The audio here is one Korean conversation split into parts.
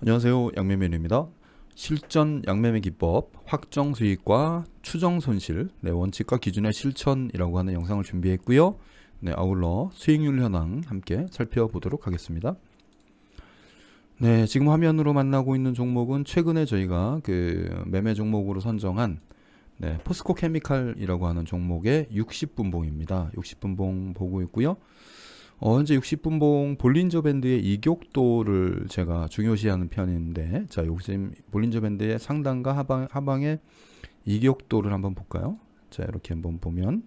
안녕하세요. 양매매입니다. 실전 양매매 기법, 확정 수익과 추정 손실, 원칙과 기준의 실천이라고 하는 영상을 준비했고요. 아울러 수익률 현황 함께 살펴보도록 하겠습니다. 지금 화면으로 만나고 있는 종목은 최근에 저희가 그 매매 종목으로 선정한 포스코 케미칼이라고 하는 종목의 60분봉입니다. 60분봉 보고 있고요. 현재 60분봉 볼린저 밴드의 이격도를 제가 중요시하는 편인데, 자, 요즘 볼린저 밴드의 상단과 하방의 이격도를 한번 볼까요? 자, 이렇게 한번 보면,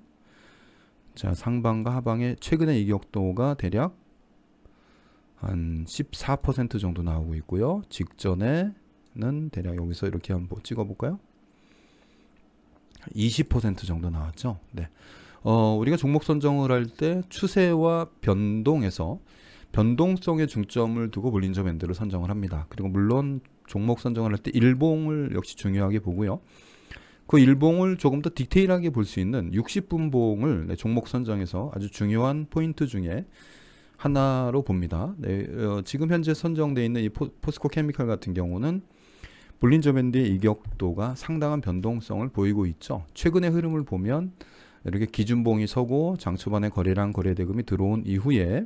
자, 상방과 하방의 최근의 이격도가 대략 한 14% 정도 나오고 있고요. 직전에는 대략 여기서 이렇게 한번 찍어볼까요? 20% 정도 나왔죠. 우리가 종목 선정을 할 때 추세와 변동에서 변동성에 중점을 두고 볼린저 밴드를 선정을 합니다. 그리고 물론 종목 선정을 할 때 일봉을 역시 중요하게 보고요. 그 일봉을 조금 더 디테일하게 볼 수 있는 60분봉을 종목 선정에서 아주 중요한 포인트 중에 하나로 봅니다. 지금 현재 선정되어 있는 이 포스코 케미칼 같은 경우는 볼린저 밴드의 이격도가 상당한 변동성을 보이고 있죠. 최근의 흐름을 보면 이렇게 기준봉이 서고 장 초반에 거래량 거래대금이 들어온 이후에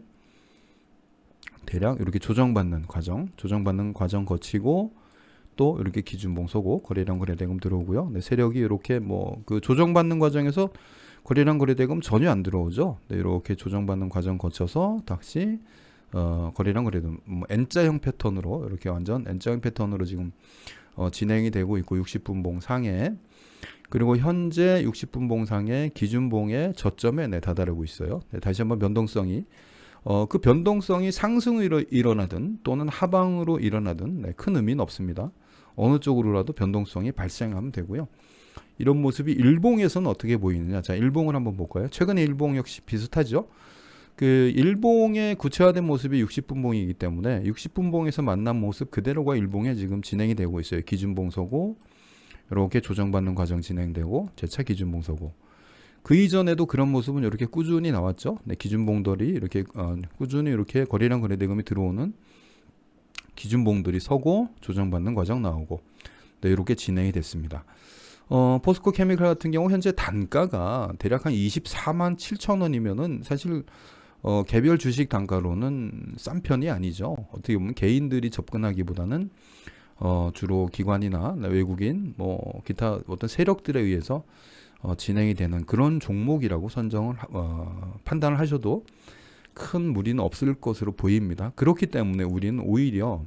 대략 이렇게 조정받는 과정 거치고 또 이렇게 기준봉 서고 거래량 거래대금 들어오고요. 세력이 이렇게 그 조정받는 과정에서 거래량 거래대금 전혀 안 들어오죠. 이렇게 조정받는 과정 거쳐서 다시 거래량 거래대금 N자형 패턴으로 이렇게 완전 N자형 패턴으로 지금 진행이 되고 있고 60분봉 상에, 그리고 현재 60분봉 상의 기준봉의 저점에 다다르고 있어요. 다시 한번 변동성이 그 변동성이 상승으로 일어나든 또는 하방으로 일어나든 큰 의미는 없습니다. 어느 쪽으로라도 변동성이 발생하면 되고요. 이런 모습이 일봉에서는 어떻게 보이느냐? 자, 일봉을 한번 볼까요? 최근에 일봉 역시 비슷하죠. 그 일봉의 구체화된 모습이 60분봉이기 때문에 60분봉에서 만난 모습 그대로가 일봉에 지금 진행이 되고 있어요. 기준봉 서고 이렇게 조정받는 과정 진행되고 재차 기준봉 서고, 그 이전에도 그런 모습은 이렇게 꾸준히 나왔죠. 기준봉들이 이렇게 꾸준히 이렇게 거래량 거래대금이 들어오는 기준봉들이 서고 조정받는 과정 나오고 이렇게 진행이 됐습니다. 포스코 케미칼 같은 경우 현재 단가가 대략 한 24만 7천 원이면은 사실 개별 주식 단가로는 싼 편이 아니죠. 어떻게 보면 개인들이 접근하기보다는 주로 기관이나 외국인 기타 어떤 세력들에 의해서 진행이 되는 그런 종목이라고 판단을 하셔도 큰 무리는 없을 것으로 보입니다. 그렇기 때문에 우리는 오히려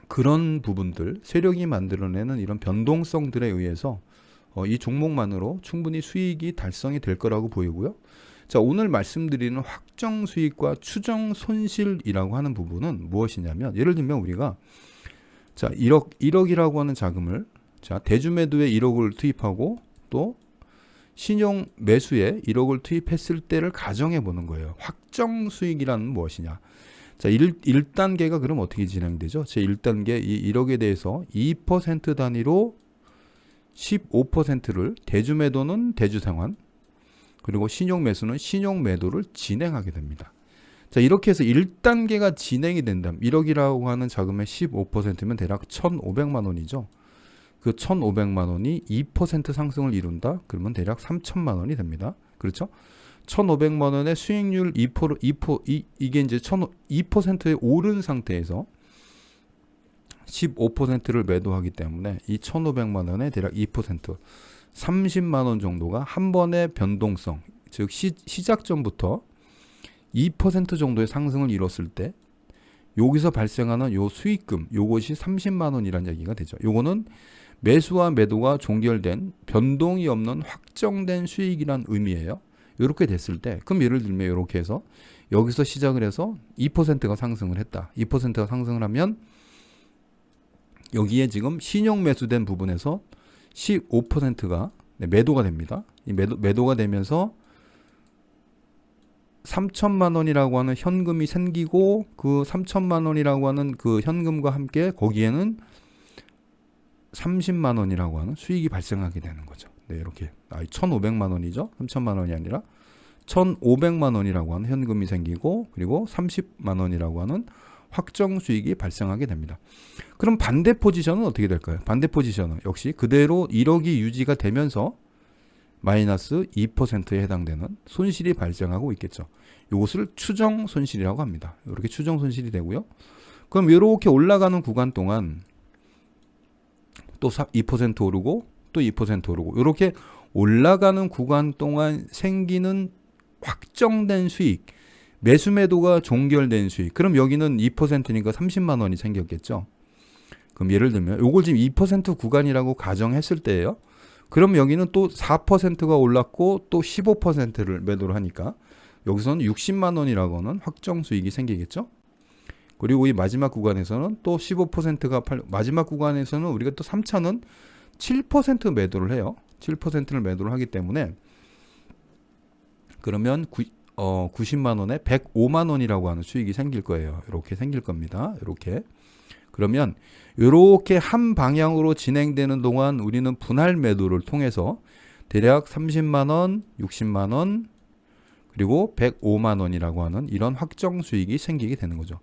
그런 부분들, 세력이 만들어내는 이런 변동성들에 의해서 이 종목만으로 충분히 수익이 달성이 될 거라고 보이고요. 자, 오늘 말씀드리는 확정 수익과 추정 손실이라고 하는 부분은 무엇이냐면, 예를 들면 우리가 자, 1억이라고 하는 자금을 대주매도에 1억을 투입하고 또 신용 매수에 1억을 투입했을 때를 가정해 보는 거예요. 확정 수익이란 무엇이냐? 자, 1단계가 그럼 어떻게 진행되죠? 제 1단계 이 1억에 대해서 2% 단위로 15%를 대주매도는 대주상환, 그리고 신용 매수는 신용 매도를 진행하게 됩니다. 자, 이렇게 해서 1단계가 진행이 된다면 1억이라고 하는 자금의 15%면 대략 1,500만 원이죠. 그 1,500만 원이 2% 상승을 이룬다? 그러면 대략 3,000만 원이 됩니다. 그렇죠? 1,500만 원의 수익률 2%, 이게 이제 2%에 오른 상태에서 15%를 매도하기 때문에 이 1,500만 원의 대략 2%, 30만 원 정도가 한 번의 변동성, 즉 시작점부터 2% 정도의 상승을 이뤘을 때 여기서 발생하는 요 수익금, 요것이 30만 원이라는 얘기가 되죠. 요거는 매수와 매도가 종결된 변동이 없는 확정된 수익이란 의미예요. 이렇게 됐을 때, 그럼 예를 들면 이렇게 해서 여기서 시작을 해서 2%가 상승을 했다. 2%가 상승을 하면 여기에 지금 신용 매수된 부분에서 15%가 매도가 됩니다. 이 매도가 되면서 3천만 원이라고 하는 현금이 생기고, 그 3천만 원이라고 하는 그 현금과 함께 거기에는 30만 원이라고 하는 수익이 발생하게 되는 거죠. 이렇게 1,500만 원이죠. 3천만 원이 아니라 1,500만 원이라고 하는 현금이 생기고, 그리고 30만 원이라고 하는 확정 수익이 발생하게 됩니다. 그럼 반대 포지션은 어떻게 될까요? 반대 포지션은 역시 그대로 1억이 유지가 되면서 마이너스 2%에 해당되는 손실이 발생하고 있겠죠. 이것을 추정 손실이라고 합니다. 이렇게 추정 손실이 되고요. 그럼 이렇게 올라가는 구간 동안 또 2% 오르고 또 2% 오르고 이렇게 올라가는 구간 동안 생기는 확정된 수익, 매수 매도가 종결된 수익. 그럼 여기는 2%니까 30만 원이 생겼겠죠. 그럼 예를 들면 이걸 지금 2% 구간이라고 가정했을 때예요. 그럼 여기는 또 4%가 올랐고 또 15%를 매도를 하니까 여기서는 60만 원이라고 하는 확정 수익이 생기겠죠. 그리고 이 마지막 구간에서는 또 15%가 마지막 구간에서는 우리가 또 3차는 7% 매도를 해요. 7%를 매도를 하기 때문에 그러면 90만 원에 105만 원이라고 하는 수익이 생길 거예요. 이렇게 생길 겁니다. 이렇게. 그러면 이렇게 한 방향으로 진행되는 동안 우리는 분할 매도를 통해서 대략 30만 원, 60만 원, 그리고 105만 원이라고 하는 이런 확정 수익이 생기게 되는 거죠.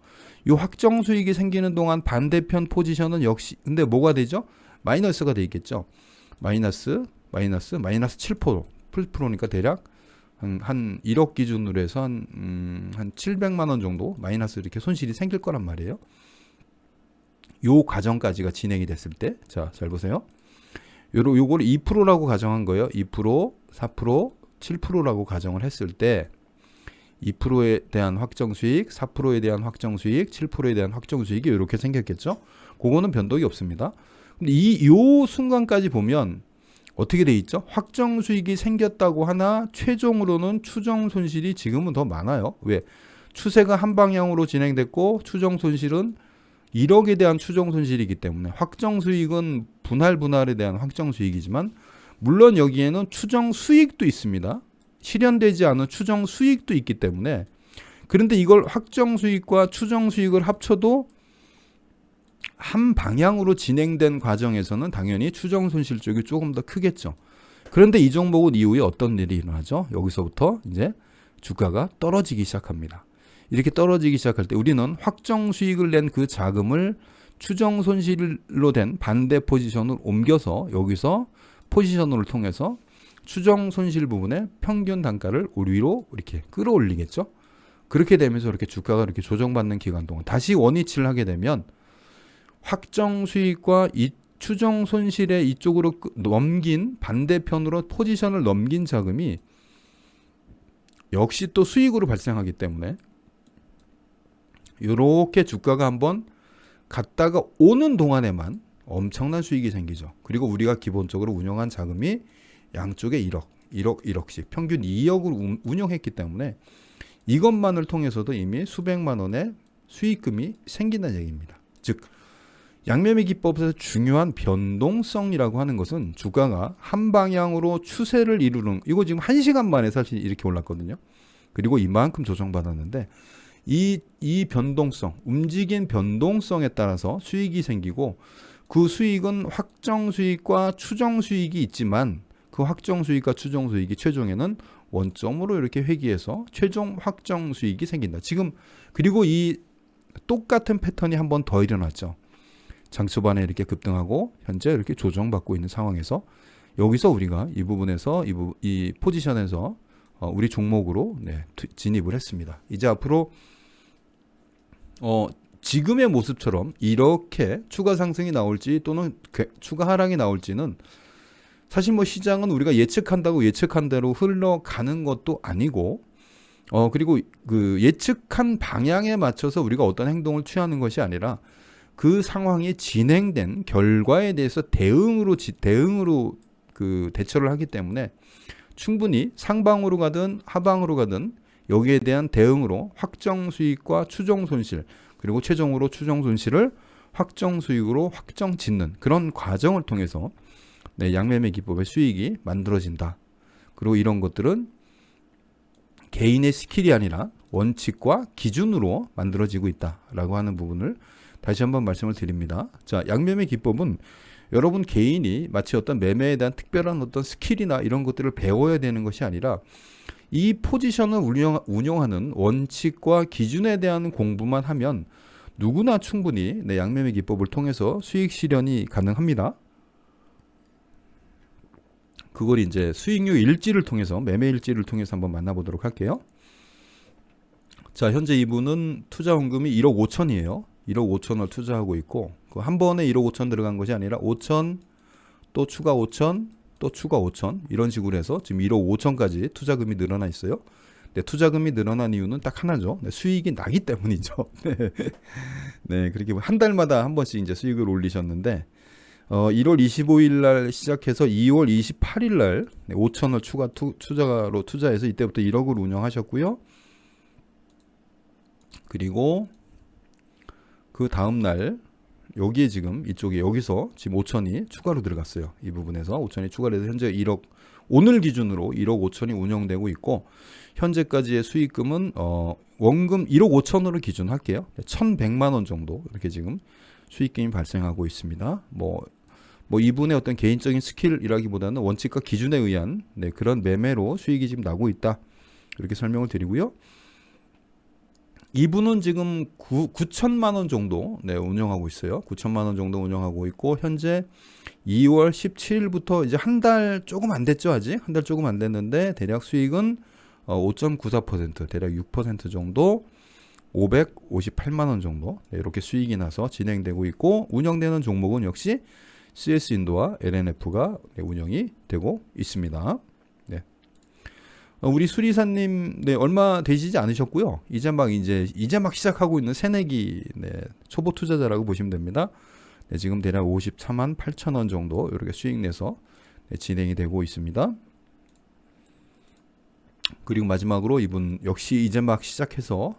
이 확정 수익이 생기는 동안 반대편 포지션은 역시 근데 뭐가 되죠? 마이너스가 돼 있겠죠. 마이너스 7%니까 대략 한 1억 기준으로 해서 한 700만 원 정도 마이너스 이렇게 손실이 생길 거란 말이에요. 요 과정까지가 진행이 됐을 때, 자, 잘 보세요. 요걸 2%라고 가정한 거예요. 2%, 4%, 7%라고 가정을 했을 때 2%에 대한 확정 수익, 4%에 대한 확정 수익, 7%에 대한 확정 수익이 이렇게 생겼겠죠. 그거는 변동이 없습니다. 근데 요 순간까지 보면 어떻게 돼 있죠? 확정 수익이 생겼다고 하나 최종으로는 추정 손실이 지금은 더 많아요. 왜? 추세가 한 방향으로 진행됐고 추정 손실은 1억에 대한 추정 손실이기 때문에 확정 수익은 분할에 대한 확정 수익이지만 물론 여기에는 추정 수익도 있습니다. 실현되지 않은 추정 수익도 있기 때문에 그런데 이걸 확정 수익과 추정 수익을 합쳐도 한 방향으로 진행된 과정에서는 당연히 추정 손실 쪽이 조금 더 크겠죠. 그런데 이 종목은 이후에 어떤 일이 일어나죠? 여기서부터 이제 주가가 떨어지기 시작합니다. 이렇게 떨어지기 시작할 때 우리는 확정 수익을 낸 그 자금을 추정 손실로 된 반대 포지션을 옮겨서 여기서 포지셔너를 통해서 추정 손실 부분의 평균 단가를 위로 이렇게 끌어올리겠죠. 그렇게 되면서 이렇게 주가가 이렇게 조정받는 기간 동안 다시 원위치를 하게 되면 확정 수익과 이 추정 손실에 이쪽으로 넘긴 반대편으로 포지션을 넘긴 자금이 역시 또 수익으로 발생하기 때문에 이렇게 주가가 한번 갔다가 오는 동안에만 엄청난 수익이 생기죠. 그리고 우리가 기본적으로 운영한 자금이 양쪽에 1억씩 평균 2억을 운영했기 때문에 이것만을 통해서도 이미 수백만 원의 수익금이 생긴다는 얘기입니다. 즉 양매매 기법에서 중요한 변동성이라고 하는 것은 주가가 한 방향으로 추세를 이루는 이거 지금 1시간 만에 사실 이렇게 올랐거든요. 그리고 이만큼 조정받았는데 이 변동성, 움직인 변동성에 따라서 수익이 생기고 그 수익은 확정 수익과 추정 수익이 있지만 그 확정 수익과 추정 수익이 최종에는 원점으로 이렇게 회귀해서 최종 확정 수익이 생긴다. 지금 그리고 이 똑같은 패턴이 한 번 더 일어났죠. 장 초반에 이렇게 급등하고 현재 이렇게 조정받고 있는 상황에서 여기서 우리가 이 부분에서 이 포지션에서 우리 종목으로 진입을 했습니다. 이제 앞으로 지금의 모습처럼 이렇게 추가 상승이 나올지 또는 추가 하락이 나올지는 사실 뭐 시장은 우리가 예측한다고 예측한 대로 흘러가는 것도 아니고 그리고 그 예측한 방향에 맞춰서 우리가 어떤 행동을 취하는 것이 아니라 그 상황이 진행된 결과에 대해서 대응으로 그 대처를 하기 때문에 충분히 상방으로 가든 하방으로 가든 여기에 대한 대응으로 확정 수익과 추정 손실 그리고 최종으로 추정 손실을 확정 수익으로 확정 짓는 그런 과정을 통해서 양매매 기법의 수익이 만들어진다. 그리고 이런 것들은 개인의 스킬이 아니라 원칙과 기준으로 만들어지고 있다라고 하는 부분을 다시 한번 말씀을 드립니다. 자, 양매매 기법은 여러분 개인이 마치 어떤 매매에 대한 특별한 어떤 스킬이나 이런 것들을 배워야 되는 것이 아니라 이 포지션을 운영하는 원칙과 기준에 대한 공부만 하면 누구나 충분히 네, 양매매 기법을 통해서 수익 실현이 가능합니다. 그걸 이제 수익률 일지를 통해서 매매 일지를 통해서 한번 만나보도록 할게요. 자, 현재 이분은 투자 원금이 1억 5천이에요. 1억 5천을 투자하고 있고 그 한 번에 1억 5천 들어간 것이 아니라 5천 또 추가 5천 또 추가 5천 이런 식으로 해서 지금 1억 5천까지 투자금이 늘어나 있어요. 네, 투자금이 늘어난 이유는 딱 하나죠. 네, 수익이 나기 때문이죠. 네, 네, 그렇게 한 달마다 한 번씩 이제 수익을 올리셨는데 1월 25일 날 시작해서 2월 28일 날 5천을 추가 투자로 투자해서 이때부터 1억을 운영하셨고요. 그리고 그 다음 날 여기에 지금 이쪽에 여기서 지금 5천이 추가로 들어갔어요. 이 부분에서 5천이 추가로 해서 현재 1억 오늘 기준으로 1억 5천이 운영되고 있고 현재까지의 수익금은 원금 1억 5천으로 기준할게요. 1,100만 원 정도 이렇게 지금 수익금이 발생하고 있습니다. 뭐 이분의 어떤 개인적인 스킬이라기보다는 원칙과 기준에 의한 네, 그런 매매로 수익이 지금 나고 있다. 이렇게 설명을 드리고요. 이분은 지금 9천만 원 정도 네, 운영하고 있어요. 9천만 원 정도 운영하고 있고 현재 2월 17일부터 이제 한 달 조금 안 됐죠, 아직? 한 달 조금 안 됐는데 대략 수익은 5.94% 대략 6% 정도 558만 원 정도 네, 이렇게 수익이 나서 진행되고 있고 운영되는 종목은 역시 CS 인도와 LNF가 운영이 되고 있습니다. 네. 우리 수리사님 네, 얼마 되시지 않으셨고요. 이제 막 시작하고 있는 새내기 네, 초보 투자자라고 보시면 됩니다. 네, 지금 대략 54만 8천 원 정도 이렇게 수익 내서 네, 진행이 되고 있습니다. 그리고 마지막으로 이분 역시 이제 막 시작해서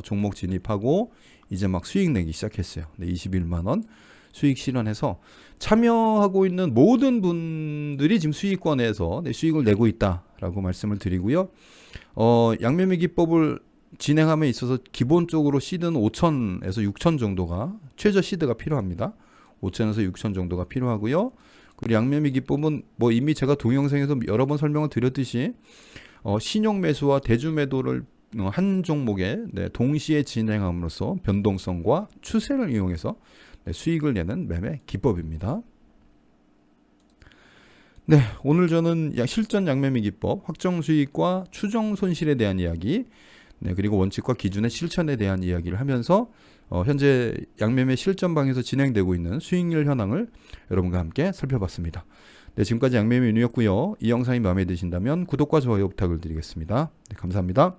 종목 진입하고 이제 막 수익 내기 시작했어요. 네, 21만 원 수익 실현해서 참여하고 있는 모든 분들이 지금 수익권에서 네, 수익을 내고 있다라고 말씀을 드리고요. 양매매 기법을 진행함에 있어서 기본적으로 시드는 5천에서 6천 정도가 최저 시드가 필요합니다. 5천에서 6천 정도가 필요하고요. 그리고 양매매 기법은 뭐 이미 제가 동영상에서 여러 번 설명을 드렸듯이 신용 매수와 대주 매도를 한 종목에 네, 동시에 진행함으로써 변동성과 추세를 이용해서 네, 수익을 내는 매매 기법입니다. 네, 오늘 저는 실전 양매매 기법, 확정 수익과 추정 손실에 대한 이야기, 네, 그리고 원칙과 기준의 실천에 대한 이야기를 하면서 현재 양매매 실전방에서 진행되고 있는 수익률 현황을 여러분과 함께 살펴봤습니다. 네, 지금까지 양매매 윤이었고요. 이 영상이 마음에 드신다면 구독과 좋아요 부탁을 드리겠습니다. 네, 감사합니다.